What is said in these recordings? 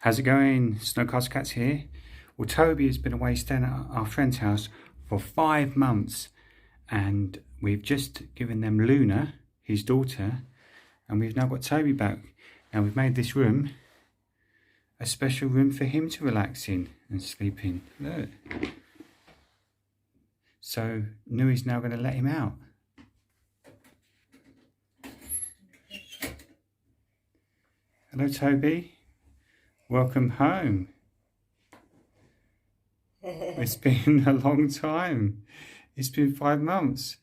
How's it going? Snowcast Cats here. Well, Toby has been away staying at our friend's house for 5 months, and we've just given them Luna, his daughter, and we've now got Toby back. Now we've made this room a special room for him to relax in and sleep in. Look. So Nui's now going to let him out. Hello, Toby. Welcome home. It's been a long time. It's been 5 months.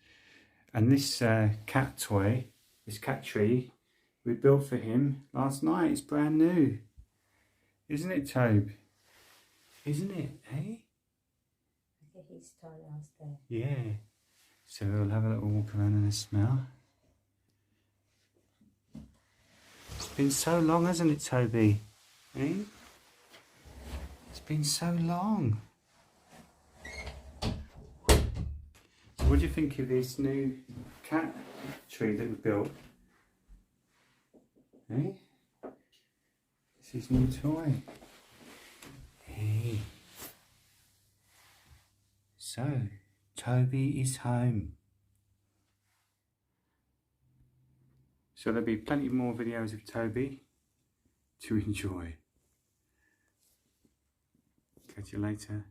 And this cat toy, this cat tree, we built for him last night. It's brand new. Isn't it, Tobe? Isn't it, eh? I think he's toy downstairs. Yeah. So we'll have a little walk around and a smell. It's been so long, hasn't it, Toby? Eh? It's been so long. So what do you think of this new cat tree that we built? Eh? It's his new toy. Hey. So, Toby is home. So there'll be plenty more videos of Toby to enjoy. Catch you later.